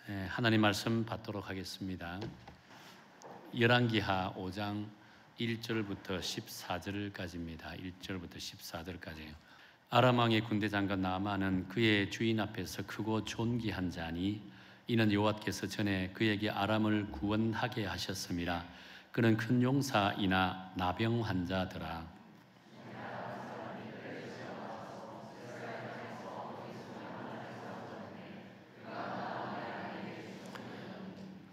하나님 말씀 받도록 하겠습니다. 열왕기하 5장 1절부터 14절까지입니다. 1절부터 14절까지예요. 아람 왕의 군대 장관 나아만은 그의 주인 앞에서 크고 존귀한 자니 이는 여호와께서 전에 그에게 아람을 구원하게 하셨음이라. 그는 큰 용사이나 나병 환자더라.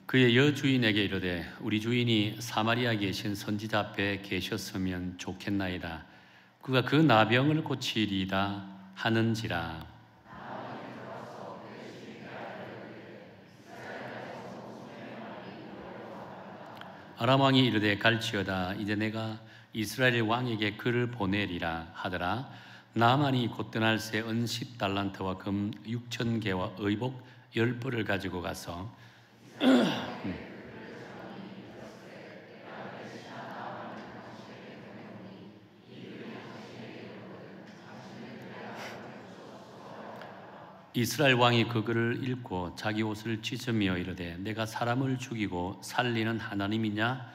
그의 여주인에게 이르되 우리 주인이 사마리아에 계신 선지자 앞에 계셨으면 좋겠나이다. 그가 그 나병을 고치리이다 하는지라. 아람 왕이 이르되 갈지어다. 이제 내가 이스라엘 왕에게 글을 보내리라 하더라. 나아만이 곧 떠날 새 은 10달란트와 금 6,000개와 의복 10벌을 가지고 가서 이스라엘 왕이 그 글을 읽고 자기 옷을 찢으며 이르되 내가 사람을 죽이고 살리는 하나님이냐?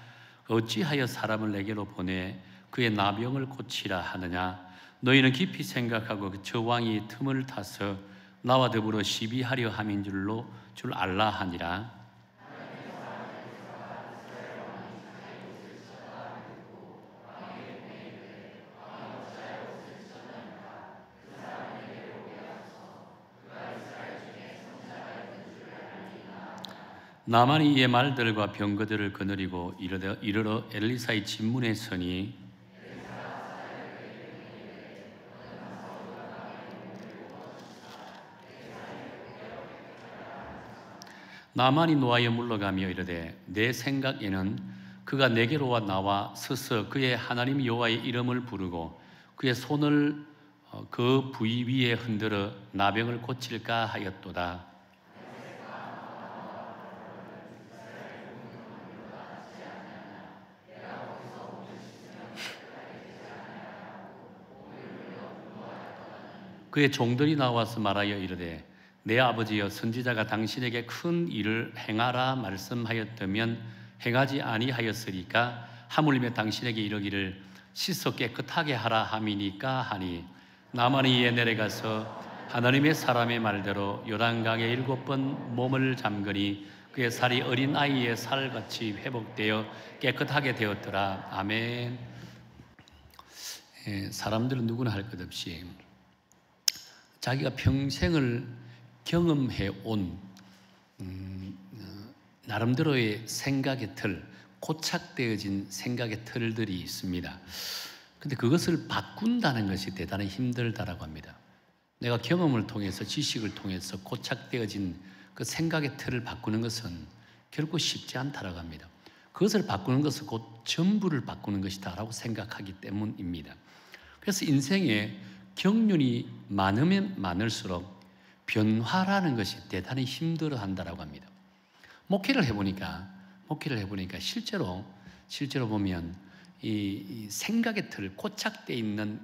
어찌하여 사람을 내게로 보내 그의 나병을 고치라 하느냐? 너희는 깊이 생각하고 저 왕이 틈을 타서 나와 더불어 시비하려 함인 줄 알라 하니라. 나만이 이의 말들과 병거들을 거느리고 이르러 엘리사의 집문에 서니 나만이 노하여 물러가며 이르되 내 생각에는 그가 내게로 나와 서서 그의 하나님 여호와의 이름을 부르고 그의 손을 그 부위 위에 흔들어 나병을 고칠까 하였도다. 그의 종들이 나와서 말하여 이르되 내 아버지여 선지자가 당신에게 큰 일을 행하라 말씀하였다면 행하지 아니하였으리까? 하물며 당신에게 이르기를 씻어 깨끗하게 하라 함이니까 하니 나만이 이에 내려가서 하나님의 사람의 말대로 요단강에 7번 몸을 잠그니 그의 살이 어린 아이의 살같이 회복되어 깨끗하게 되었더라. 아멘. 사람들은 누구나 할 것 없이 자기가 평생을 경험해 온 나름대로의 생각의 틀, 고착되어진 생각의 틀들이 있습니다. 근데 그것을 바꾼다는 것이 대단히 힘들다라고 합니다. 내가 경험을 통해서 지식을 통해서 고착되어진 그 생각의 틀을 바꾸는 것은 결코 쉽지 않다라고 합니다. 그것을 바꾸는 것은 곧 전부를 바꾸는 것이다라고 생각하기 때문입니다. 그래서 인생에 경륜이 많으면 많을수록 변화라는 것이 대단히 힘들어한다라고 합니다. 목회를 해보니까 실제로 보면 이 생각의 틀, 고착되어 있는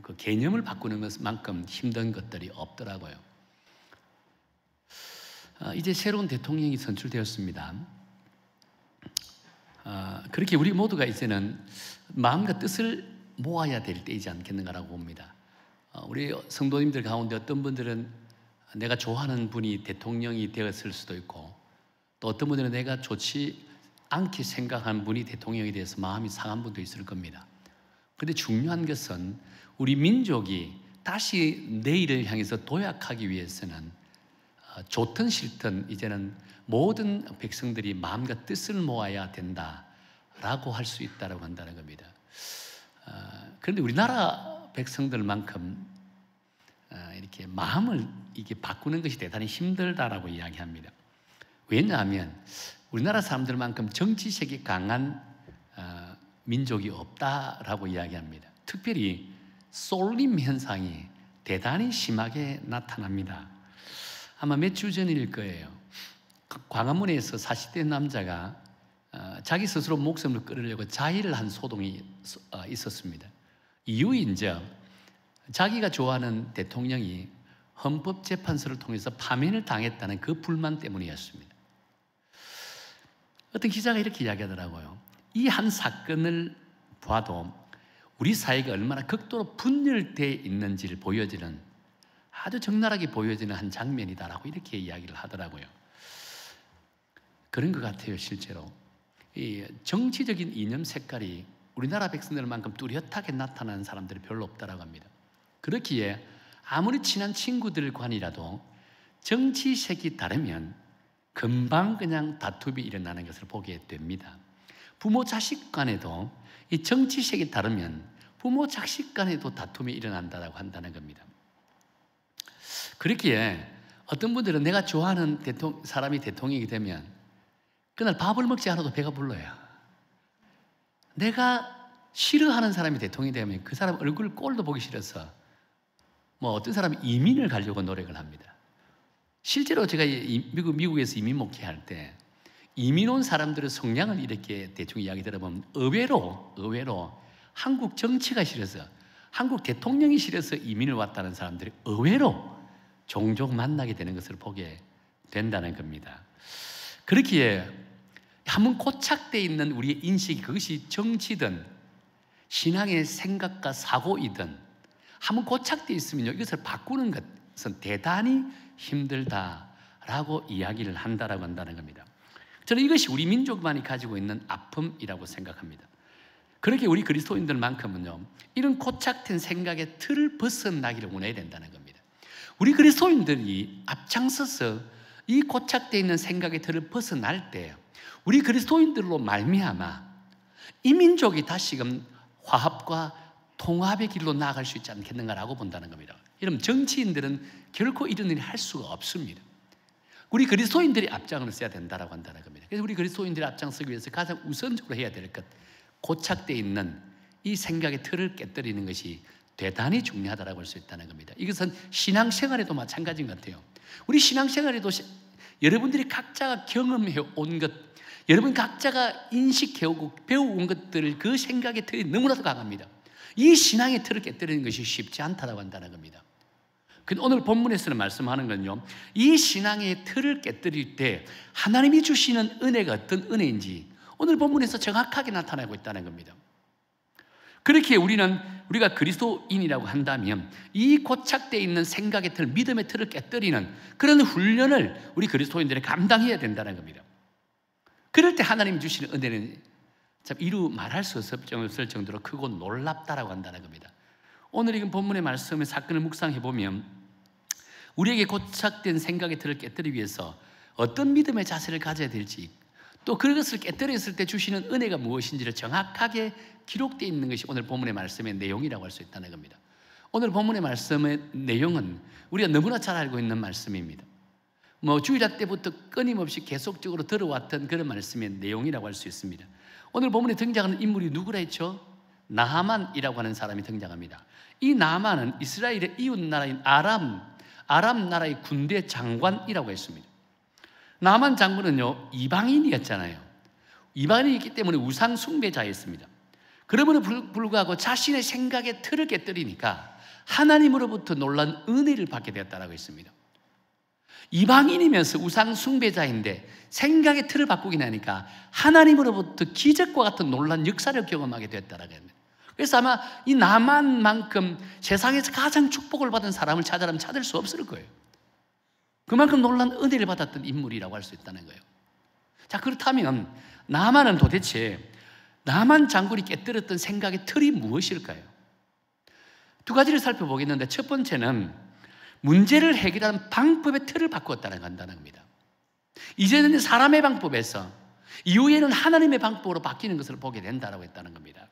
그 개념을 바꾸는 것만큼 힘든 것들이 없더라고요. 이제 새로운 대통령이 선출되었습니다. 그렇게 우리 모두가 이제는 마음과 뜻을 모아야 될 때이지 않겠는가라고 봅니다. 우리 성도님들 가운데 어떤 분들은 내가 좋아하는 분이 대통령이 되었을 수도 있고 또 어떤 분들은 내가 좋지 않게 생각하는 분이 대통령이 되어서 마음이 상한 분도 있을 겁니다. 그런데 중요한 것은 우리 민족이 다시 내일을 향해서 도약하기 위해서는 좋든 싫든 이제는 모든 백성들이 마음과 뜻을 모아야 된다라고 할 수 있다고 한다는 겁니다. 그런데 우리나라 백성들만큼 이렇게 마음을 이게 바꾸는 것이 대단히 힘들다라고 이야기합니다. 왜냐하면 우리나라 사람들만큼 정치색이 강한 민족이 없다라고 이야기합니다. 특별히 쏠림 현상이 대단히 심하게 나타납니다. 아마 몇 주 전일 거예요. 광화문에서 40대 남자가 자기 스스로 목숨을 끊으려고 자해를 한 소동이 있었습니다. 이유인즉 자기가 좋아하는 대통령이 헌법재판소를 통해서 파면을 당했다는 그 불만 때문이었습니다. 어떤 기자가 이렇게 이야기하더라고요. 이 한 사건을 봐도 우리 사회가 얼마나 극도로 분열되어 있는지를 보여지는, 아주 적나라하게 보여지는 한 장면이다라고 이렇게 이야기를 하더라고요. 그런 것 같아요. 실제로 이 정치적인 이념 색깔이 우리나라 백성들만큼 뚜렷하게 나타나는 사람들이 별로 없다라고 합니다. 그렇기에 아무리 친한 친구들 간이라도 정치색이 다르면 금방 그냥 다툼이 일어나는 것을 보게 됩니다. 부모 자식 간에도 이 정치색이 다르면 부모 자식 간에도 다툼이 일어난다고 한다는 겁니다. 그렇기에 어떤 분들은 내가 좋아하는 사람이 대통령이 되면 그날 밥을 먹지 않아도 배가 불러요. 내가 싫어하는 사람이 대통령이 되면 그 사람 얼굴 꼴도 보기 싫어서 어떤 사람이 이민을 가려고 노력을 합니다. 실제로 제가 미국에서 이민 목회할 때 이민 온 사람들의 성향을 이렇게 대충 이야기 들어보면 의외로 한국 정치가 싫어서, 한국 대통령이 싫어서 이민을 왔다는 사람들이 의외로 종종 만나게 되는 것을 보게 된다는 겁니다. 그렇기에 한번 고착되어 있는 우리의 인식이, 그것이 정치든 신앙의 생각과 사고이든 한번 고착되어 있으면 이것을 바꾸는 것은 대단히 힘들다라고 이야기를 한다라고 한다는 겁니다. 저는 이것이 우리 민족만이 가지고 있는 아픔이라고 생각합니다. 그렇게 우리 그리스도인들만큼은요, 이런 고착된 생각의 틀을 벗어나기를 원해야 된다는 겁니다. 우리 그리스도인들이 앞장서서 이 고착되어 있는 생각의 틀을 벗어날 때 우리 그리스도인들로 말미암아 이 민족이 다시금 화합과 통합의 길로 나아갈 수 있지 않겠는가라고 본다는 겁니다. 여러분, 정치인들은 결코 이런 일을 할 수가 없습니다. 우리 그리스도인들이 앞장을 써야 된다고 한다는 겁니다. 그래서 우리 그리스도인들이 앞장서기 위해서 가장 우선적으로 해야 될 것, 고착되어 있는 이 생각의 틀을 깨뜨리는 것이 대단히 중요하다고 할 수 있다는 겁니다. 이것은 신앙생활에도 마찬가지인 것 같아요. 우리 신앙생활에도 여러분들이 각자가 경험해 온 것, 여러분 각자가 인식해오고 배워온 것들을, 그 생각의 틀이 너무나도 강합니다. 이 신앙의 틀을 깨뜨리는 것이 쉽지 않다고 한다는 겁니다. 오늘 본문에서는 말씀하는 건요, 이 신앙의 틀을 깨뜨릴 때 하나님이 주시는 은혜가 어떤 은혜인지 오늘 본문에서 정확하게 나타나고 있다는 겁니다. 그렇게 우리가 그리스도인이라고 한다면 이 고착되어 있는 생각의 틀, 믿음의 틀을 깨뜨리는 그런 훈련을 우리 그리스도인들이 감당해야 된다는 겁니다. 그럴 때 하나님이 주시는 은혜는 참 이루 말할 수 없을 정도로 크고 놀랍다라고 한다는 겁니다. 오늘 이 본문의 말씀의 사건을 묵상해 보면 우리에게 고착된 생각의 틀을 깨뜨리기 위해서 어떤 믿음의 자세를 가져야 될지, 또 그것을 깨뜨렸을 때 주시는 은혜가 무엇인지를 정확하게 기록되어 있는 것이 오늘 본문의 말씀의 내용이라고 할 수 있다는 겁니다. 오늘 본문의 말씀의 내용은 우리가 너무나 잘 알고 있는 말씀입니다. 주일학 때부터 끊임없이 계속적으로 들어왔던 그런 말씀의 내용이라고 할 수 있습니다. 오늘 본문에 등장하는 인물이 누구라 했죠? 나하만이라고 하는 사람이 등장합니다. 이 나하만은 이스라엘의 이웃 나라인 아람 나라의 군대 장관이라고 했습니다. 나하만 장군은요, 이방인이었잖아요. 이방인이기 때문에 우상 숭배자였습니다. 그럼에도 불구하고 자신의 생각의 틀을 깨뜨리니까 하나님으로부터 놀란 은혜를 받게 되었다고 했습니다. 이방인이면서 우상 숭배자인데 생각의 틀을 바꾸긴 하니까 하나님으로부터 기적과 같은 놀란 역사를 경험하게 되었다라고 합니다. 그래서 아마 이 나만만큼 세상에서 가장 축복을 받은 사람을 찾아라면 찾을 수 없을 거예요. 그만큼 놀란 은혜를 받았던 인물이라고 할 수 있다는 거예요. 자, 그렇다면 나만은 도대체 나만 장군이 깨뜨렸던 생각의 틀이 무엇일까요? 두 가지를 살펴보겠는데, 첫 번째는 문제를 해결하는 방법의 틀을 바꾸었다는 겁니다. 이제는 사람의 방법에서 이후에는 하나님의 방법으로 바뀌는 것을 보게 된다고 했다는 겁니다.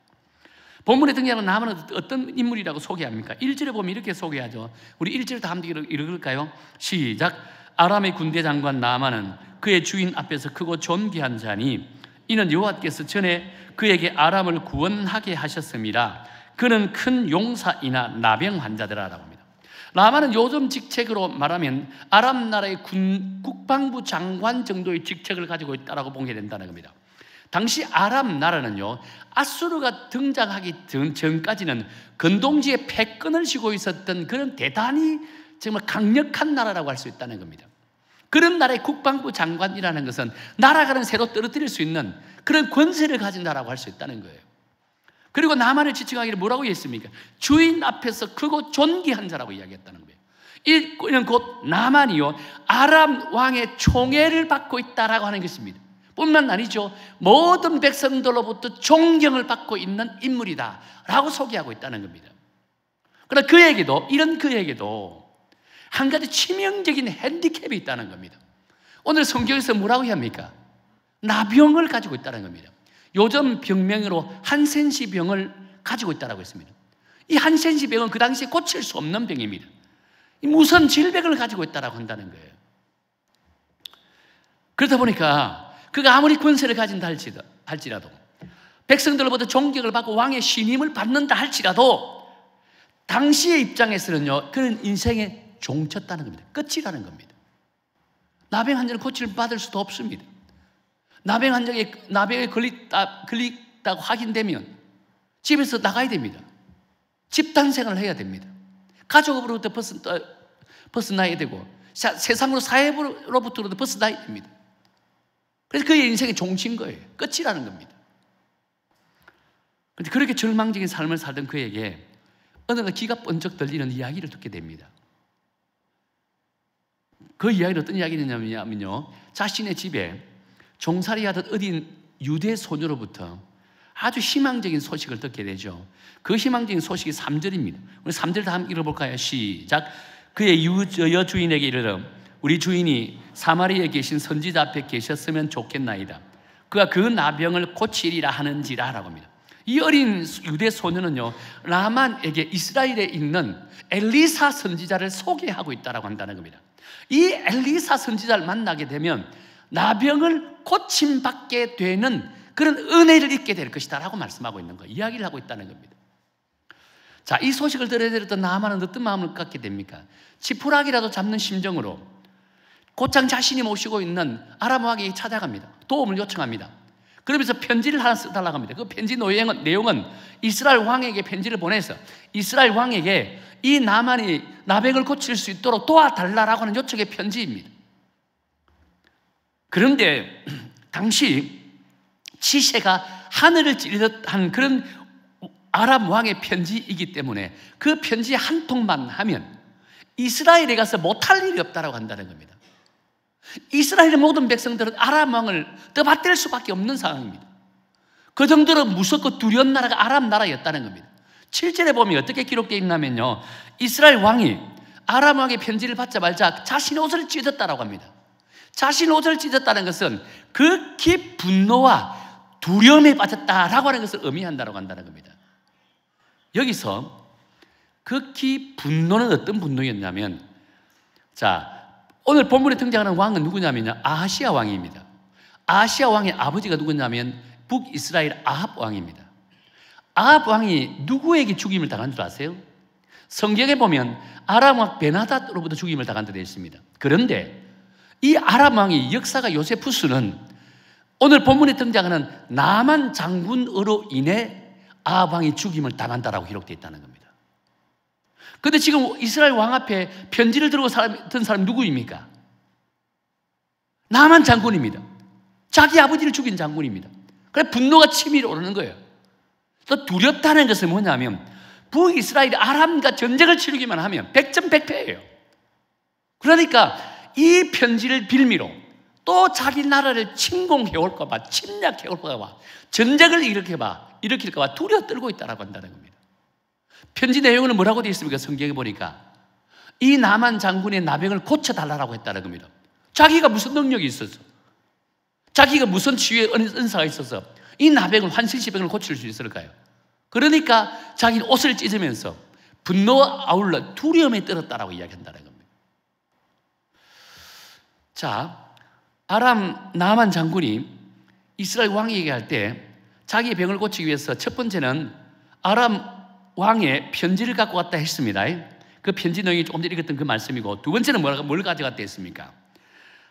본문에 등장하는 나만은 어떤 인물이라고 소개합니까? 1절에 보면 이렇게 소개하죠. 우리 1절부터 함께 읽을까요? 시작. 아람의 군대 장관 나만은 그의 주인 앞에서 크고 존귀한 자니 이는 여호와께서 전에 그에게 아람을 구원하게 하셨습니다. 그는 큰 용사이나 나병 환자더라라고 합니다. 나만은 요즘 직책으로 말하면 아람 나라의 국방부 장관 정도의 직책을 가지고 있다고 보게 된다는 겁니다. 당시 아람 나라는요, 아수르가 등장하기 전까지는 건동지에 패권을 쥐고 있었던 그런 대단히 정말 강력한 나라라고 할 수 있다는 겁니다. 그런 나라의 국방부 장관이라는 것은 나라가는 새로 떨어뜨릴 수 있는 그런 권세를 가진 나라라고 할 수 있다는 거예요. 그리고 나만을 지칭하기를 뭐라고 했습니까? 주인 앞에서 크고 존귀한 자라고 이야기했다는 거예요. 이는 곧 나만이요 아람 왕의 총애를 받고 있다라고 하는 것입니다. 뿐만 아니죠, 모든 백성들로부터 존경을 받고 있는 인물이다 라고 소개하고 있다는 겁니다. 그러나 그에게도 한 가지 치명적인 핸디캡이 있다는 겁니다. 오늘 성경에서 뭐라고 합니까? 나병을 가지고 있다는 겁니다. 요즘 병명으로 한센시 병을 가지고 있다고 했습니다. 이 한센시 병은 그 당시에 고칠 수 없는 병입니다. 무슨 질병을 가지고 있다고 한다는 거예요. 그러다 보니까 그가 아무리 권세를 가진다 할지라도 백성들로부터 존경을 받고 왕의 신임을 받는다 할지라도 당시의 입장에서는요, 그런 인생의 종쳤다는 겁니다. 끝이라는 겁니다. 나병 환자는 고침을 받을 수도 없습니다. 나병에 걸렸다고 확인되면 집에서 나가야 됩니다. 집단 생활을 해야 됩니다. 가족으로부터 벗어나야 되고 세상으로 사회로부터도 벗어나야 됩니다. 그래서 그의 인생의 종친 거예요. 끝이라는 겁니다. 그런데 그렇게 절망적인 삶을 살던 그에게 어느 날 귀가 번쩍 들리는 이야기를 듣게 됩니다. 그 이야기는 어떤 이야기냐면요, 자신의 집에 종살이하던 어린 유대 소녀로부터 아주 희망적인 소식을 듣게 되죠. 그 희망적인 소식이 3절입니다. 우리 3절 다 한번 읽어볼까요? 시작. 그의 여주인에게 이르러 우리 주인이 사마리아에 계신 선지자 앞에 계셨으면 좋겠나이다. 그가 그 나병을 고치리라 하는지라 라고 합니다. 이 어린 유대 소녀는요, 라만에게 이스라엘에 있는 엘리사 선지자를 소개하고 있다고 한다는 겁니다. 이 엘리사 선지자를 만나게 되면 나병을 고침받게 되는 그런 은혜를 입게 될 것이다 라고 말씀하고 있는 거예요. 이야기를 하고 있다는 겁니다. 자, 이 소식을 들어야 나만은 어떤 마음을 갖게 됩니까? 지푸라기라도 잡는 심정으로 곧장 자신이 모시고 있는 아람 왕에게 찾아갑니다. 도움을 요청합니다. 그러면서 편지를 하나 써달라고 합니다. 그 편지 내용은 이스라엘 왕에게 편지를 보내서 이스라엘 왕에게 이 나만이 나병을 고칠 수 있도록 도와달라고 하는 요청의 편지입니다. 그런데 당시 치세가 하늘을 찌르듯 한 그런 아람 왕의 편지이기 때문에 그 편지 한 통만 하면 이스라엘에 가서 못할 일이 없다고 한다는 겁니다. 이스라엘의 모든 백성들은 아람 왕을 떠받들 수밖에 없는 상황입니다. 그 정도로 무섭고 두려운 나라가 아람 나라였다는 겁니다. 7절에 보면 어떻게 기록되어 있냐면요, 이스라엘 왕이 아람 왕의 편지를 받자마자 자신의 옷을 찢었다고 합니다. 자신의 옷을 찢었다는 것은 극히 분노와 두려움에 빠졌다라고 하는 것을 의미한다고 한다는 겁니다. 여기서 극히 분노는 어떤 분노였냐면, 자, 오늘 본문에 등장하는 왕은 누구냐면요, 아하시아 왕입니다. 아하시아 왕의 아버지가 누구냐면 북이스라엘 아합 왕입니다. 아합 왕이 누구에게 죽임을 당한 줄 아세요? 성경에 보면 아람 왕 베나닷으로부터 죽임을 당한 데 되어 있습니다. 그런데 이 아람 왕의 역사가 요세푸스는 오늘 본문에 등장하는 나만 장군으로 인해 아합 왕이 죽임을 당한다라고 기록되어 있다는 겁니다. 그런데 지금 이스라엘 왕 앞에 편지를 들고 든 사람이 누구입니까? 나만 장군입니다. 자기 아버지를 죽인 장군입니다. 그래서 분노가 치밀어 오르는 거예요. 또 두렵다는 것은 뭐냐면 북이스라엘이 아람과 전쟁을 치르기만 하면 백전백패예요. 그러니까 이 편지를 빌미로 또 자기 나라를 침공해 올까 봐, 침략해 올까 봐, 전쟁을 일으킬까 봐 두려워 떨고 있다고 한다는 겁니다. 편지 내용은 뭐라고 되어 있습니까? 성경에 보니까 이 나만 장군의 나병을 고쳐달라고 했다는 겁니다. 자기가 무슨 능력이 있어서, 자기가 무슨 치유의 은사가 있어서 이 나병을, 환생시병을 고칠 수 있을까요? 그러니까 자기는 옷을 찢으면서 분노와 아울러 두려움에 떨었다라고 이야기한다는 겁니다. 자, 나만 장군이 이스라엘 왕에게 할 때 자기의 병을 고치기 위해서 첫 번째는 아람 왕의 편지를 갖고 왔다 했습니다. 그 편지 내용이 조금 전에 읽었던 그 말씀이고, 두 번째는 뭘 가져갔다 했습니까?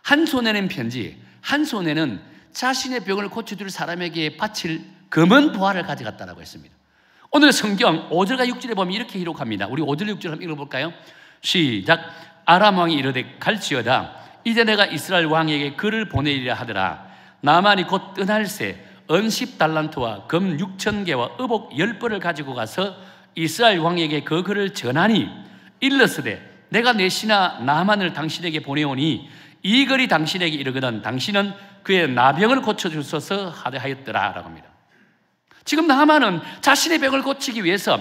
한 손에는 편지, 한 손에는 자신의 병을 고쳐줄 사람에게 바칠 검은 보화를 가져갔다고 했습니다. 오늘 성경 5절과 6절에 보면 이렇게 기록합니다. 우리 5절, 6절 한번 읽어볼까요? 시작. 아람 왕이 이르되 갈지어다. 이제 내가 이스라엘 왕에게 그를 보내리라 하더라. 나만이 곧 떠날새 은 10달란트와 금 6,000개와 의복 10벌을 가지고 가서 이스라엘 왕에게 그 글을 전하니 일러스되 내가 내 신하 나만을 당신에게 보내오니 이 글이 당신에게 이르거든 당신은 그의 나병을 고쳐주소서 하였더라 라고 합니다. 지금 나만은 자신의 병을 고치기 위해서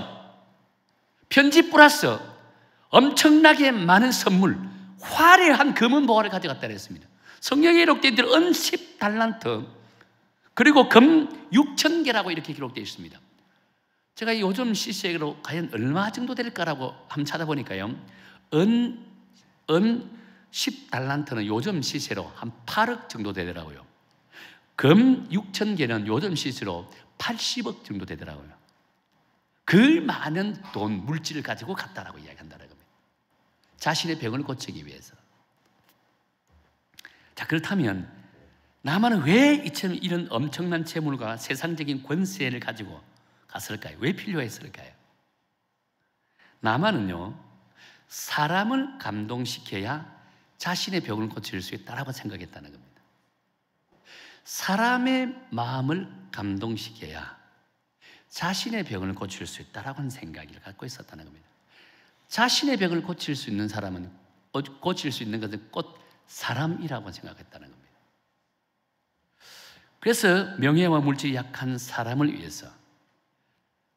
편지 플러스 엄청나게 많은 선물, 화려한 금은 보화를 가져갔다 그랬습니다. 성경에 기록된 대로 은 10달란트 그리고 금 6,000개라고 이렇게 기록되어 있습니다. 제가 요즘 시세로 과연 얼마 정도 될까라고 한번 찾아보니까요, 은 10달란트는 요즘 시세로 한 8억 정도 되더라고요. 금 6,000개는 요즘 시세로 80억 정도 되더라고요. 그 많은 돈, 물질을 가지고 갔다라고 이야기한다는 겁니다. 자신의 병을 고치기 위해서. 자, 그렇다면 나만은 왜 이처럼 이런 엄청난 재물과 세상적인 권세를 가지고 갔을까요? 왜 필요했을까요? 나만은요, 사람을 감동시켜야 자신의 병을 고칠 수 있다라고 생각했다는 겁니다. 사람의 마음을 감동시켜야 자신의 병을 고칠 수 있다라고 하는 생각을 갖고 있었다는 겁니다. 자신의 병을 고칠 수 있는 사람은, 고칠 수 있는 것은 곧 사람이라고 생각했다는 겁니다. 그래서 명예와 물질이 약한 사람을 위해서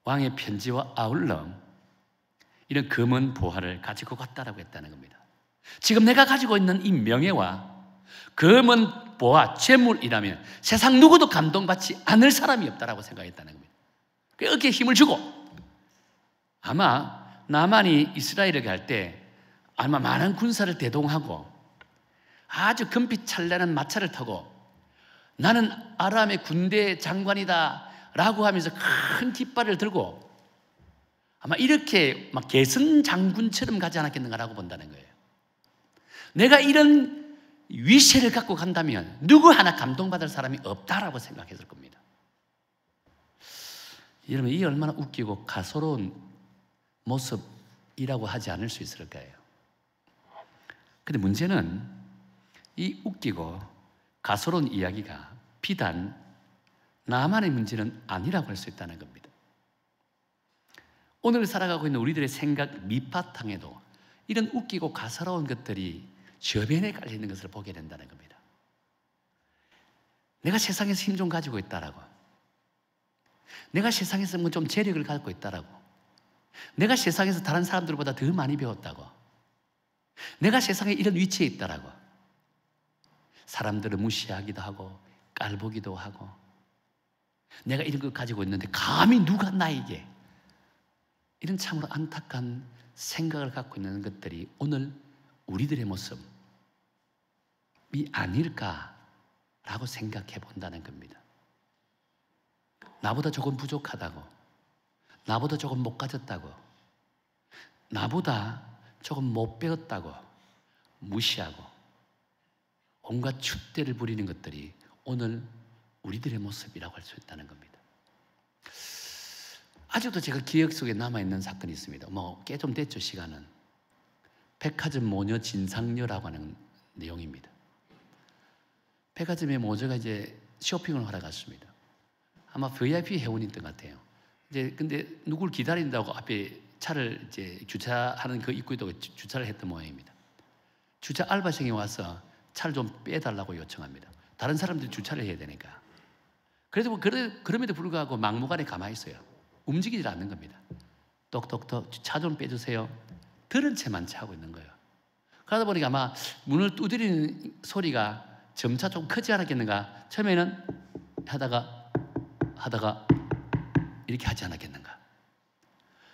왕의 편지와 아울러 이런 금은 보화를 가지고 갔다라고 했다는 겁니다. 지금 내가 가지고 있는 이 명예와 금은 보화, 재물이라면 세상 누구도 감동받지 않을 사람이 없다라고 생각했다는 겁니다. 어깨에 힘을 주고, 아마 나만이 이스라엘에 갈 때 아마 많은 군사를 대동하고 아주 금빛 찬란한 마차를 타고 나는 아람의 군대 장관이다 라고 하면서 큰 깃발을 들고 아마 이렇게 막 개선 장군처럼 가지 않았겠는가라고 본다는 거예요. 내가 이런 위세를 갖고 간다면 누구 하나 감동받을 사람이 없다라고 생각했을 겁니다. 여러분, 이 얼마나 웃기고 가소로운 모습이라고 하지 않을 수 있을까요? 근데 문제는 이 웃기고 가소로운 이야기가 비단 나만의 문제는 아니라고 할 수 있다는 겁니다. 오늘 살아가고 있는 우리들의 생각 밑바탕에도 이런 웃기고 가소로운 것들이 저변에 깔려있는 것을 보게 된다는 겁니다. 내가 세상에서 힘 좀 가지고 있다라고, 내가 세상에서 뭐 좀 재력을 갖고 있다라고, 내가 세상에서 다른 사람들보다 더 많이 배웠다고, 내가 세상에 이런 위치에 있다라고 사람들을 무시하기도 하고 깔보기도 하고, 내가 이런 걸 가지고 있는데 감히 누가 나에게, 이런 참으로 안타까운 생각을 갖고 있는 것들이 오늘 우리들의 모습이 아닐까라고 생각해 본다는 겁니다. 나보다 조금 부족하다고, 나보다 조금 못 가졌다고, 나보다 조금 못 배웠다고 무시하고 온갖 줏대를 부리는 것들이 오늘 우리들의 모습이라고 할 수 있다는 겁니다. 아직도 제가 기억 속에 남아있는 사건이 있습니다. 꽤 좀 됐죠, 시간은. 백화점 모녀 진상녀라고 하는 내용입니다. 백화점의 모녀가 이제 쇼핑을 하러 갔습니다. 아마 VIP 회원이었던 것 같아요. 근데 누굴 기다린다고 앞에 차를 이제 주차하는 그 입구에다가 주차를 했던 모양입니다. 주차 알바생이 와서 차를 좀 빼달라고 요청합니다. 다른 사람들이 주차를 해야 되니까. 그래도 그럼에도 불구하고 막무가내 가만히 있어요. 움직이질 않는 겁니다. 똑똑똑 차 좀 빼주세요. 들은 채만 하고 있는 거예요. 그러다 보니까 아마 문을 두드리는 소리가 점차 좀 크지 않았겠는가. 처음에는 하다가 이렇게 하지 않았겠는가.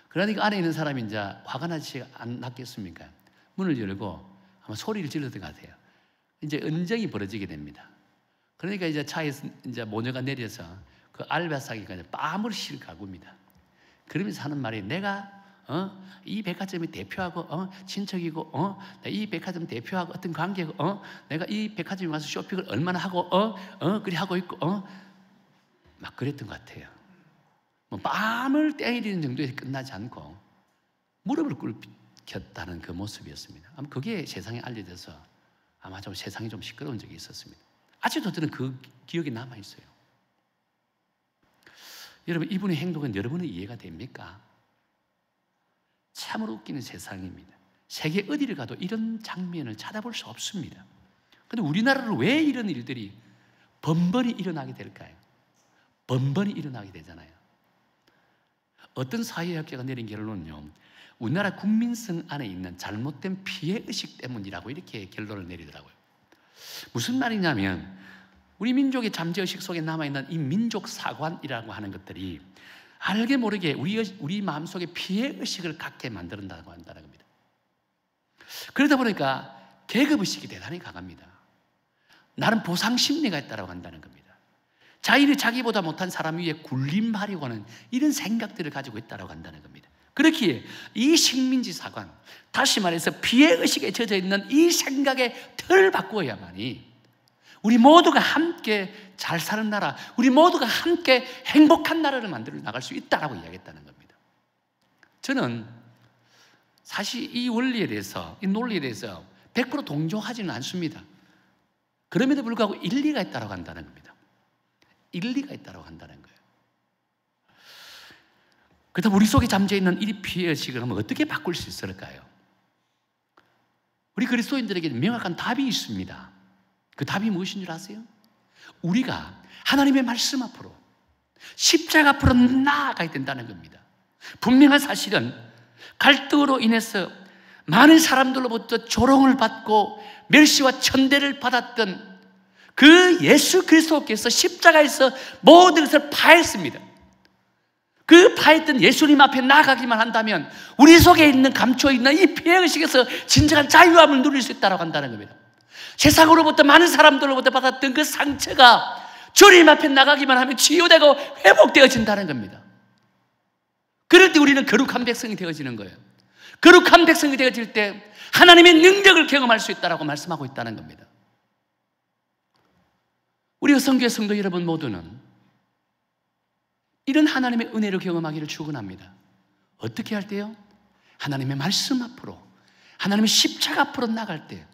그러니까 안에 있는 사람이 이제 화가 나지 않았겠습니까? 문을 열고 아마 소리를 질렀던 것 같아요. 이제 은정이 벌어지게 됩니다. 그러니까 이제 차에서 이제 모녀가 내려서 그 알바사기가 이제 뺨을 실 가구입니다. 그러면서 하는 말이, 내가 이 백화점의 대표하고 친척이고 이 백화점 대표하고 어떤 관계고 내가 이 백화점에 와서 쇼핑을 얼마나 하고 그리 하고 있고 막 그랬던 것 같아요. 뭐 뺨을 때리는 정도에서 끝나지 않고 무릎을 꿇고 켰다는 그 모습이었습니다. 아마 그게 세상에 알려져서 아마 좀 세상이 좀 시끄러운 적이 있었습니다. 아직도 저는 그 기억이 남아있어요. 여러분, 이분의 행동은 여러분의 이해가 됩니까? 참으로 웃기는 세상입니다. 세계 어디를 가도 이런 장면을 찾아볼 수 없습니다. 그런데 우리나라로 왜 이런 일들이 번번이 일어나게 될까요? 번번이 일어나게 되잖아요. 어떤 사회학자가 내린 결론은요, 우리나라 국민성 안에 있는 잘못된 피해의식 때문이라고 이렇게 결론을 내리더라고요. 무슨 말이냐면 우리 민족의 잠재의식 속에 남아있는 이 민족사관이라고 하는 것들이 알게 모르게 우리 마음속에 피해의식을 갖게 만든다고 한다는 겁니다. 그러다 보니까 계급의식이 대단히 강합니다. 나름 보상심리가 있다고 한다는 겁니다. 자인이 자기보다 못한 사람 위에 군림하려고 하는 이런 생각들을 가지고 있다고 한다는 겁니다. 그렇기에 이 식민지사관, 다시 말해서 피해의식에 젖어 있는 이 생각의 틀을 바꾸어야만이 우리 모두가 함께 잘 사는 나라, 우리 모두가 함께 행복한 나라를 만들어 나갈 수 있다고 이야기했다는 겁니다. 저는 사실 이 원리에 대해서, 이 논리에 대해서 100% 동조하지는 않습니다. 그럼에도 불구하고 일리가 있다고 한다는 겁니다. 일리가 있다고 한다는 거예요. 그렇다면 우리 속에 잠재있는 이 피해의식을 한번 어떻게 바꿀 수 있을까요? 우리 그리스도인들에게 명확한 답이 있습니다. 그 답이 무엇인 줄 아세요? 우리가 하나님의 말씀 앞으로, 십자가 앞으로 나아가야 된다는 겁니다. 분명한 사실은 갈등으로 인해서 많은 사람들로부터 조롱을 받고 멸시와 천대를 받았던 그 예수 그리스도께서 십자가에서 모든 것을 파했습니다. 그 파했던 예수님 앞에 나아가기만 한다면 우리 속에 있는 감춰있는 이 피해의식에서 진정한 자유함을 누릴 수 있다고 한다는 겁니다. 세상으로부터 많은 사람들로부터 받았던 그 상처가 주님 앞에 나가기만 하면 치유되고 회복되어진다는 겁니다. 그럴 때 우리는 거룩한 백성이 되어지는 거예요. 거룩한 백성이 되어질 때 하나님의 능력을 경험할 수 있다고 말씀하고 있다는 겁니다. 우리 여성교회 성도 여러분 모두는 이런 하나님의 은혜를 경험하기를 축원합니다. 어떻게 할 때요? 하나님의 말씀 앞으로, 하나님의 십자가 앞으로 나갈 때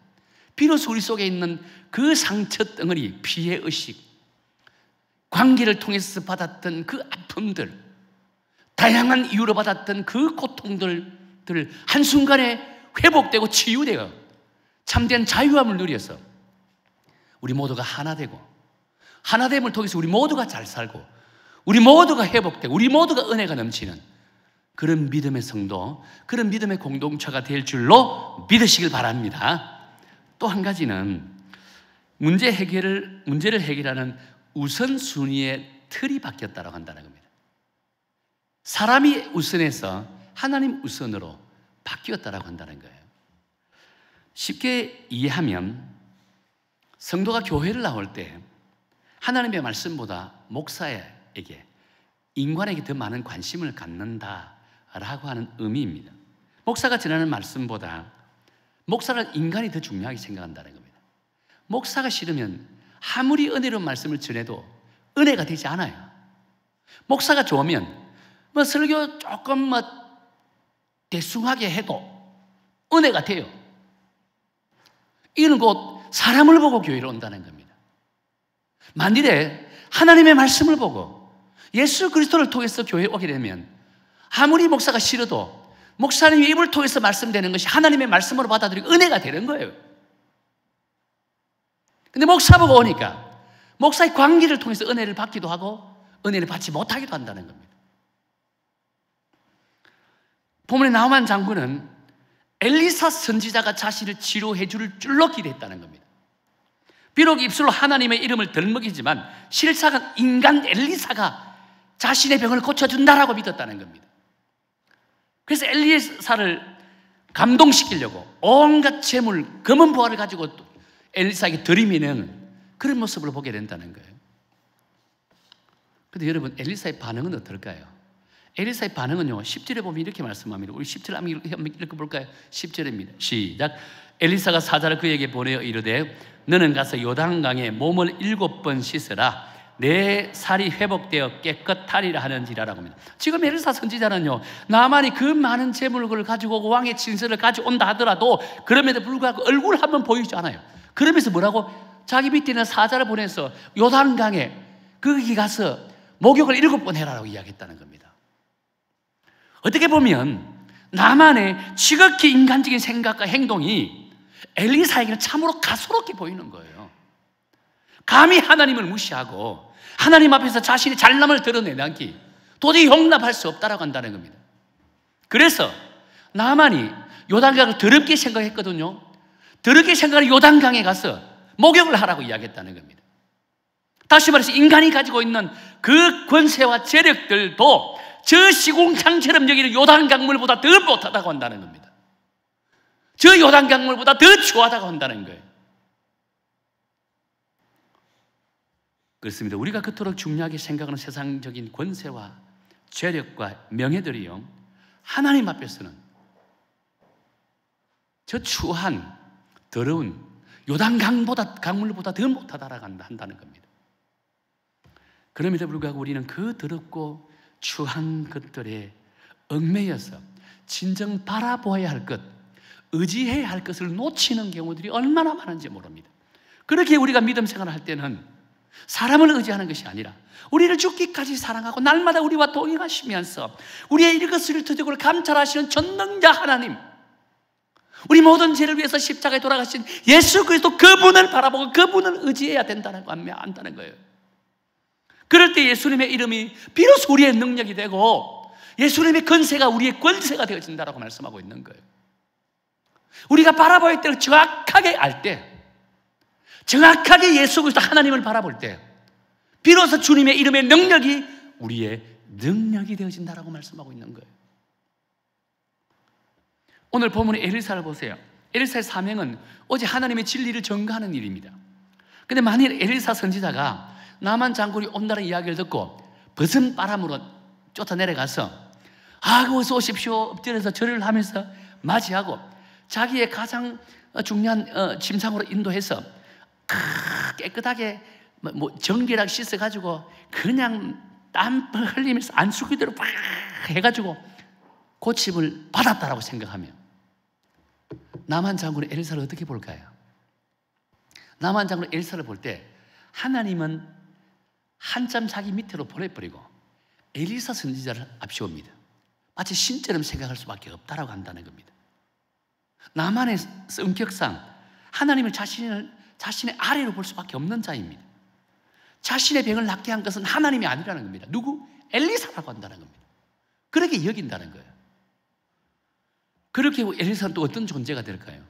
비로소 우리 속에 있는 그 상처 덩어리, 피해의식, 관계를 통해서 받았던 그 아픔들, 다양한 이유로 받았던 그 고통들을 한순간에 회복되고 치유되어 참된 자유함을 누려서 우리 모두가 하나 되고, 하나됨을 통해서 우리 모두가 잘 살고 우리 모두가 회복되고 우리 모두가 은혜가 넘치는 그런 믿음의 성도, 그런 믿음의 공동체가 될 줄로 믿으시길 바랍니다. 또 한 가지는 문제를 해결하는 우선순위의 틀이 바뀌었다고 한다는 겁니다. 사람이 우선해서 하나님 우선으로 바뀌었다고 한다는 거예요. 쉽게 이해하면 성도가 교회를 나올 때 하나님의 말씀보다 목사에게, 인간에게 더 많은 관심을 갖는다라고 하는 의미입니다. 목사가 전하는 말씀보다 목사를 인간이 더 중요하게 생각한다는 겁니다. 목사가 싫으면 아무리 은혜로운 말씀을 전해도 은혜가 되지 않아요. 목사가 좋으면 설교 조금 대충하게 해도 은혜가 돼요. 이는 곧 사람을 보고 교회로 온다는 겁니다. 만일에 하나님의 말씀을 보고 예수 그리스도를 통해서 교회에 오게 되면 아무리 목사가 싫어도 목사님의 입을 통해서 말씀되는 것이 하나님의 말씀으로 받아들이고 은혜가 되는 거예요. 근데 목사 보고 오니까 목사의 관계를 통해서 은혜를 받기도 하고 은혜를 받지 못하기도 한다는 겁니다. 본문에 나오만 장군은 엘리사 선지자가 자신을 치료해 줄 줄로 기대했다는 겁니다. 비록 입술로 하나님의 이름을 덜먹이지만 실상은 인간 엘리사가 자신의 병을 고쳐준다라고 믿었다는 겁니다. 그래서 엘리사를 감동시키려고 온갖 재물, 금은 보화를 가지고 엘리사에게 들이미는 그런 모습을 보게 된다는 거예요. 그런데 여러분, 엘리사의 반응은 어떨까요? 엘리사의 반응은요, 10절에 보면 이렇게 말씀합니다. 우리 10절 한번 읽어볼까요? 10절입니다. 시작. 엘리사가 사자를 그에게 보내어 이르되 너는 가서 요단강에 몸을 7번 씻으라. 내 살이 회복되어 깨끗하리라 하는지라라고 합니다. 지금 엘리사 선지자는요, 나만이 그 많은 재물을 가지고 오고 왕의 친서를 가져온다 하더라도 그럼에도 불구하고 얼굴을 한번 보이지 않아요. 그러면서 뭐라고? 자기 밑에 있는 사자를 보내서 요단강에 거기 가서 목욕을 7번 해라라고 이야기했다는 겁니다. 어떻게 보면 나만의 지극히 인간적인 생각과 행동이 엘리사에게는 참으로 가소롭게 보이는 거예요. 감히 하나님을 무시하고 하나님 앞에서 자신의 잘남을 드러내기 도저히 용납할 수 없다라고 한다는 겁니다. 그래서 나만이 요단강을 더럽게 생각했거든요. 더럽게 생각한 요단강에 가서 목욕을 하라고 이야기했다는 겁니다. 다시 말해서 인간이 가지고 있는 그 권세와 재력들도 저 시궁창처럼 여기는 요단강물보다 더 못하다고 한다는 겁니다. 저 요단강물보다 더 추하다고 한다는 거예요. 그렇습니다. 우리가 그토록 중요하게 생각하는 세상적인 권세와 재력과 명예들이요, 하나님 앞에서는 저 추한 더러운 강물보다 더 못하다라고 한다는 겁니다. 그럼에도 불구하고 우리는 그 더럽고 추한 것들에 얽매여서 진정 바라보아야 할 것, 의지해야 할 것을 놓치는 경우들이 얼마나 많은지 모릅니다. 그렇게 우리가 믿음 생활을 할 때는 사람을 의지하는 것이 아니라 우리를 죽기까지 사랑하고 날마다 우리와 동행하시면서 우리의 이것을 터득을 감찰하시는 전능자 하나님, 우리 모든 죄를 위해서 십자가에 돌아가신 예수 그리스도, 그분을 바라보고 그분을 의지해야 된다는 거 안다는 거예요. 그럴 때 예수님의 이름이 비로소 우리의 능력이 되고 예수님의 권세가 우리의 권세가 되어진다라고 말씀하고 있는 거예요. 우리가 바라봐야 할 때를 정확하게 알 때, 정확하게 예수 그리스도 하나님을 바라볼 때 비로소 주님의 이름의 능력이 우리의 능력이 되어진다라고 말씀하고 있는 거예요. 오늘 본문의 엘리사를 보세요. 엘리사의 사명은 오직 하나님의 진리를 전가하는 일입니다. 그런데 만일 엘리사 선지자가 나만 장군이 온다는 이야기를 듣고 벗은 바람으로 쫓아내려가서 어서 오십시오 엎드려서 절을 하면서 맞이하고 자기의 가장 중요한 침상으로 인도해서 깨끗하게 정결하게 씻어가지고 그냥 땀 흘리면서 안수기대로 팍 해가지고 고침을 받았다라고 생각하면 나만 장군의 엘리사를 어떻게 볼까요? 나만 장군의 엘리사를 볼 때 하나님은 한참 자기 밑으로 보내버리고 엘리사 선지자를 앞세웁니다. 마치 신처럼 생각할 수밖에 없다라고 한다는 겁니다. 나만의 성격상 하나님을 자신의 아래로 볼 수밖에 없는 자입니다. 자신의 병을 낫게 한 것은 하나님이 아니라는 겁니다. 누구? 엘리사라고 한다는 겁니다. 그렇게 여긴다는 거예요. 그렇게 엘리사는 또 어떤 존재가 될까요?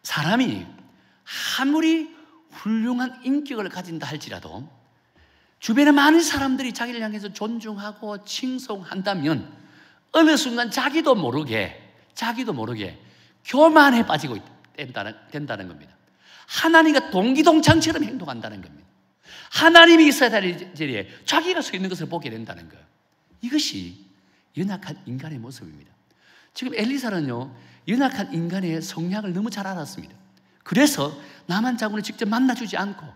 사람이 아무리 훌륭한 인격을 가진다 할지라도 주변에 많은 사람들이 자기를 향해서 존중하고 칭송한다면 어느 순간 자기도 모르게 교만에 빠지고 된다는 겁니다. 하나님과 동기동창처럼 행동한다는 겁니다. 하나님이 있어야 될 자리에 자기가 서 있는 것을 보게 된다는 거예요. 이것이 연약한 인간의 모습입니다. 지금 엘리사는요, 연약한 인간의 성향을 너무 잘 알았습니다. 그래서 나만 장군을 직접 만나주지 않고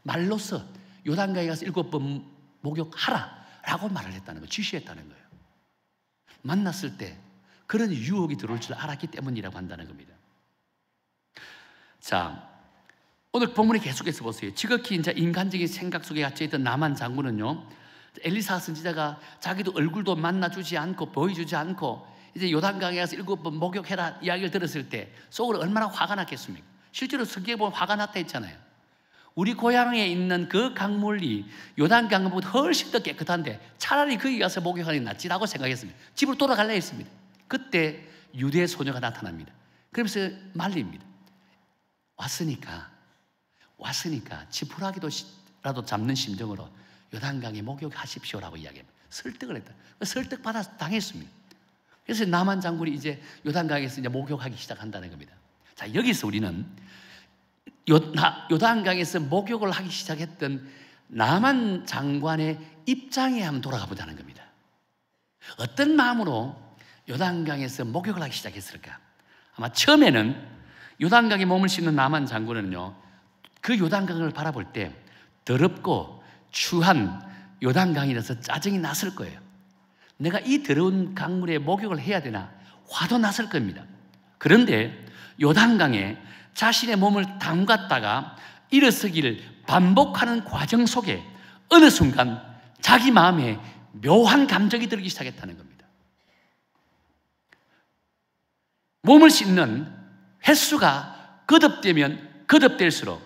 말로써 요단강에 가서 7번 목욕하라 라고 말을 했다는 거예요. 지시했다는 거예요. 만났을 때 그런 유혹이 들어올 줄 알았기 때문이라고 한다는 겁니다. 자, 오늘 본문에 계속해서 보세요. 지극히 이제 인간적인 생각 속에 갇혀있던 나만 장군은요, 엘리사 선지자가 자기도 얼굴도 만나주지 않고 보여주지 않고 이제 요단강에 가서 7번 목욕해라 이야기를 들었을 때 속으로 얼마나 화가 났겠습니까? 실제로 성경에 보면 화가 났다 했잖아요. 우리 고향에 있는 그 강물이 요단강보다 훨씬 더 깨끗한데 차라리 거기 가서 목욕하는 게 낫지라고 생각했습니다. 집으로 돌아갈라 했습니다. 그때 유대 소녀가 나타납니다. 그러면서 말립니다. 왔으니까 지푸라기도라도 잡는 심정으로 요단강에 목욕하십시오라고 이야기합니다. 설득을 했다. 설득받아서 당했습니다. 그래서 나만 장군이 이제 요단강에서 이제 목욕하기 시작한다는 겁니다. 자, 여기서 우리는 요단강에서 목욕을 하기 시작했던 나만 장관의 입장에 한번 돌아가 보자는 겁니다. 어떤 마음으로 요단강에서 목욕을 하기 시작했을까? 아마 처음에는 요단강에 몸을 씻는 나만 장군은요, 그 요단강을 바라볼 때 더럽고 추한 요단강이라서 짜증이 났을 거예요. 내가 이 더러운 강물에 목욕을 해야 되나 화도 났을 겁니다. 그런데 요단강에 자신의 몸을 담갔다가 일어서기를 반복하는 과정 속에 어느 순간 자기 마음에 묘한 감정이 들기 시작했다는 겁니다. 몸을 씻는 횟수가 거듭되면 거듭될수록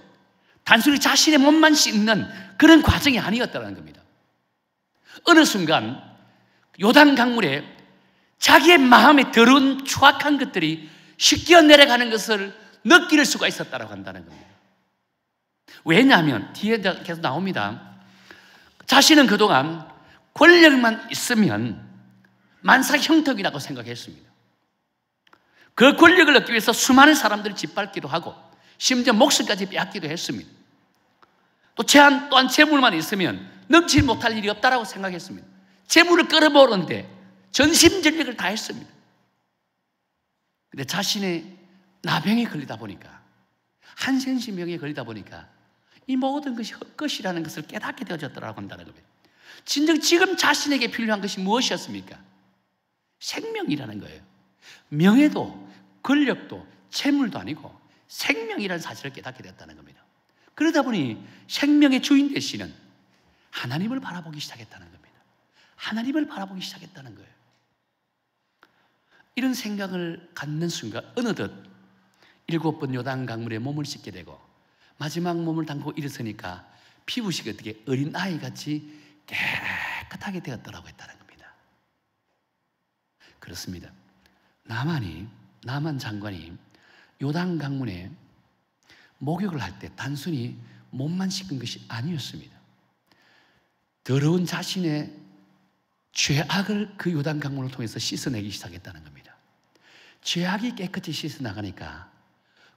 단순히 자신의 몸만 씻는 그런 과정이 아니었다는 겁니다. 어느 순간 요단 강물에 자기의 마음에 더러운 추악한 것들이 씻겨 내려가는 것을 느낄 수가 있었다고 한다는 겁니다. 왜냐하면 뒤에 계속 나옵니다. 자신은 그동안 권력만 있으면 만사형통이라고 생각했습니다. 그 권력을 얻기 위해서 수많은 사람들을 짓밟기도 하고 심지어 목숨까지 빼앗기도 했습니다. 또한 재물만 있으면 넘치지 못할 일이 없다고 생각했습니다. 재물을 끌어모으는데 전심전력을 다했습니다. 근데 자신의 나병에 걸리다 보니까, 한센시병에 걸리다 보니까 이 모든 것이 헛것이라는 것을 깨닫게 되어졌다고 한다는 겁니다. 진정 지금 자신에게 필요한 것이 무엇이었습니까? 생명이라는 거예요. 명예도 권력도 재물도 아니고 생명이라는 사실을 깨닫게 되었다는 겁니다. 그러다 보니 생명의 주인 되시는 하나님을 바라보기 시작했다는 겁니다. 하나님을 바라보기 시작했다는 거예요. 이런 생각을 갖는 순간 어느덧 7번 요단 강물에 몸을 씻게 되고 마지막 몸을 담고 일어서니까 피부색이 어떻게 어린아이같이 깨끗하게 되었더라고 했다는 겁니다. 그렇습니다. 나만 장관이 요단 강물에 목욕을 할 때 단순히 몸만 씻은 것이 아니었습니다. 더러운 자신의 죄악을 그 요단 강물을 통해서 씻어내기 시작했다는 겁니다. 죄악이 깨끗이 씻어나가니까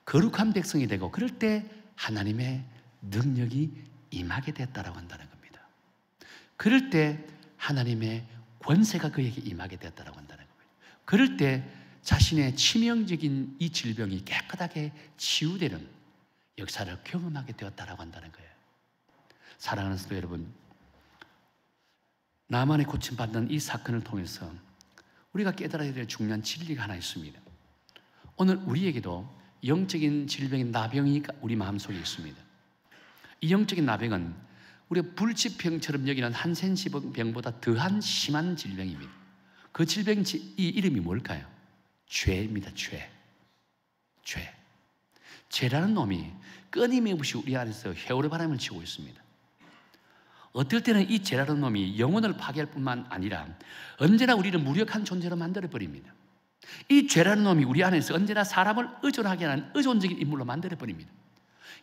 거룩한 백성이 되고 그럴 때 하나님의 능력이 임하게 됐다고 한다는 겁니다. 그럴 때 하나님의 권세가 그에게 임하게 됐다고 한다는 겁니다. 그럴 때 자신의 치명적인 이 질병이 깨끗하게 치유되는 역사를 경험하게 되었다고 한다는 거예요. 사랑하는 성도 여러분, 나만의 고침받는 이 사건을 통해서 우리가 깨달아야 될 중요한 진리가 하나 있습니다. 오늘 우리에게도 영적인 질병인 나병이 우리 마음속에 있습니다. 이 영적인 나병은 우리가 불치병처럼 여기는 한센시병보다 더한 심한 질병입니다. 그 질병 이 이름이 뭘까요? 죄입니다. 죄라는 놈이 끊임없이 우리 안에서 회오리 바람을 치고 있습니다. 어떨 때는 이 죄라는 놈이 영혼을 파괴할 뿐만 아니라 언제나 우리를 무력한 존재로 만들어버립니다. 이 죄라는 놈이 우리 안에서 언제나 사람을 의존하게 하는 의존적인 인물로 만들어버립니다.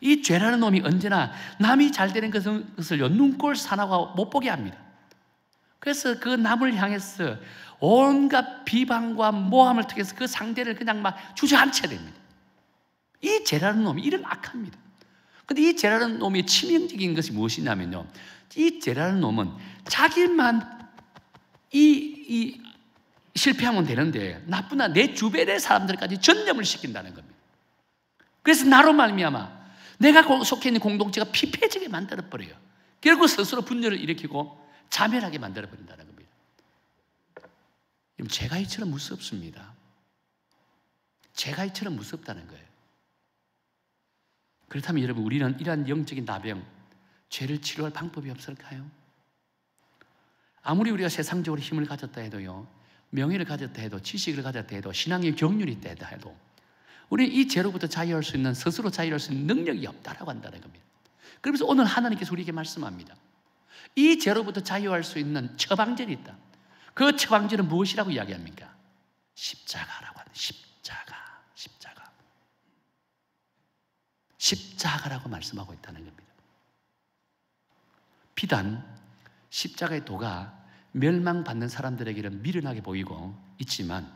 이 죄라는 놈이 언제나 남이 잘 되는 것을 눈꼴 사나워 못 보게 합니다. 그래서 그 남을 향해서 온갖 비방과 모함을 통해서 그 상대를 그냥 막 주저앉혀야 됩니다. 이 죄라는 놈이 이런 악합니다. 그런데 이 죄라는 놈의 치명적인 것이 무엇이냐면요, 이 죄라는 놈은 자기만 실패하면 되는데 나쁘나 내 주변의 사람들까지 전념을 시킨다는 겁니다. 그래서 나로 말미암아 내가 속해 있는 공동체가 피폐해지게 만들어버려요. 결국 스스로 분열을 일으키고 자멸하게 만들어버린다는 겁니다. 죄가 이처럼 무섭습니다. 죄가 이처럼 무섭다는 거예요. 그렇다면 여러분, 우리는 이러한 영적인 나병, 죄를 치료할 방법이 없을까요? 아무리 우리가 세상적으로 힘을 가졌다 해도요, 명예를 가졌다 해도, 지식을 가졌다 해도, 신앙의 경륜이 있다 해도 우리는 이 죄로부터 자유할 수 있는, 스스로 자유할 수 있는 능력이 없다라고 한다는 겁니다. 그래서 오늘 하나님께서 우리에게 말씀합니다. 이 죄로부터 자유할 수 있는 처방전이 있다. 그 처방전은 무엇이라고 이야기합니까? 십자가라고 합니다. 십자가라고 말씀하고 있다는 겁니다. 비단 십자가의 도가 멸망받는 사람들에게는 미련하게 보이고 있지만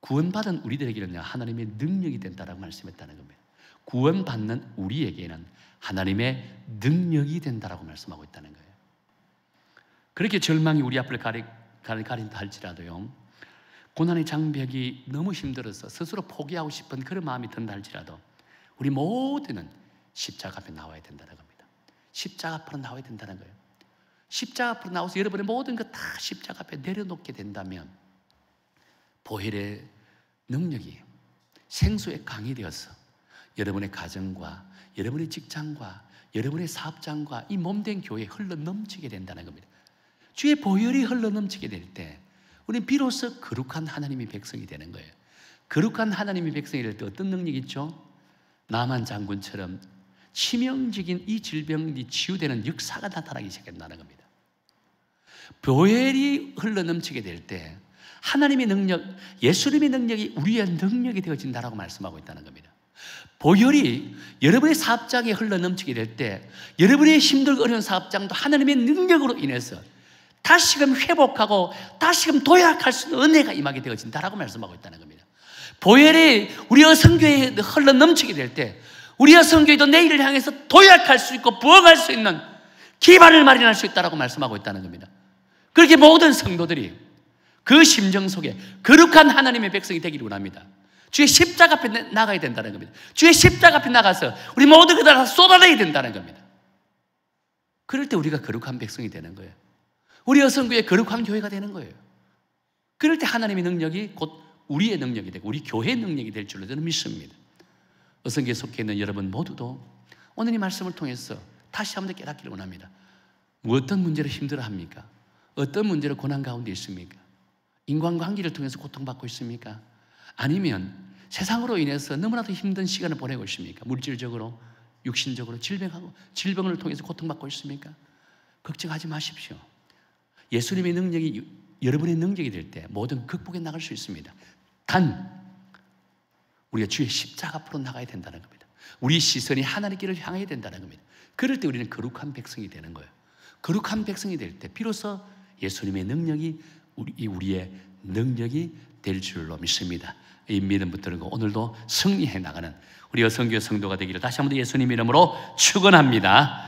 구원받은 우리들에게는 하나님의 능력이 된다라고 말씀했다는 겁니다. 구원받는 우리에게는 하나님의 능력이 된다라고 말씀하고 있다는 거예요. 그렇게 절망이 우리 앞을 가린다 할지라도요, 고난의 장벽이 너무 힘들어서 스스로 포기하고 싶은 그런 마음이 든다 할지라도 우리 모두는 십자가 앞에 나와야 된다는 겁니다. 십자가 앞으로 나와야 된다는 거예요. 십자가 앞으로 나와서 여러분의 모든 것 다 십자가 앞에 내려놓게 된다면 보혈의 능력이 생수에 강이 되어서 여러분의 가정과 여러분의 직장과 여러분의 사업장과 이 몸된 교회에 흘러넘치게 된다는 겁니다. 주의 보혈이 흘러넘치게 될 때 우리는 비로소 거룩한 하나님의 백성이 되는 거예요. 거룩한 하나님의 백성이 될 때 어떤 능력이 있죠? 나만 장군처럼 치명적인 이 질병이 치유되는 역사가 나타나기 시작한다는 겁니다. 보혈이 흘러넘치게 될 때 하나님의 능력, 예수님의 능력이 우리의 능력이 되어진다라고 말씀하고 있다는 겁니다. 보혈이 여러분의 사업장에 흘러넘치게 될 때 여러분의 힘들고 어려운 사업장도 하나님의 능력으로 인해서 다시금 회복하고 다시금 도약할 수 있는 은혜가 임하게 되어진다라고 말씀하고 있다는 겁니다. 보혈이 우리 여성교회에 흘러넘치게 될 때 우리 여성교회도 내일을 향해서 도약할 수 있고 부흥할 수 있는 기반을 마련할 수 있다라고 말씀하고 있다는 겁니다. 그렇게 모든 성도들이 그 심정 속에 거룩한 하나님의 백성이 되기를 원합니다. 주의 십자가 앞에 나가야 된다는 겁니다. 주의 십자가 앞에 나가서 우리 모두 그들 다 쏟아내야 된다는 겁니다. 그럴 때 우리가 거룩한 백성이 되는 거예요. 우리 여성교회의 거룩한 교회가 되는 거예요. 그럴 때 하나님의 능력이 곧 우리의 능력이 되고 우리 교회의 능력이 될 줄로 저는 믿습니다. 여성교회에 속해 있는 여러분 모두도 오늘 이 말씀을 통해서 다시 한번 더 깨닫기를 원합니다. 어떤 문제로 힘들어합니까? 어떤 문제로 고난 가운데 있습니까? 인간관계를 통해서 고통받고 있습니까? 아니면 세상으로 인해서 너무나도 힘든 시간을 보내고 있습니까? 물질적으로, 육신적으로 질병을 통해서 고통받고 있습니까? 걱정하지 마십시오. 예수님의 능력이 여러분의 능력이 될 때 모든 극복에 나갈 수 있습니다. 단 우리가 주의 십자가 앞으로 나가야 된다는 겁니다. 우리 시선이 하나님의 길을 향해야 된다는 겁니다. 그럴 때 우리는 거룩한 백성이 되는 거예요. 거룩한 백성이 될 때 비로소 예수님의 능력이 우리의 능력이 될 줄로 믿습니다. 이 믿음 붙들고 오늘도 승리해 나가는 우리 여성교회 성도가 되기를 다시 한번 예수님 이름으로 축원합니다.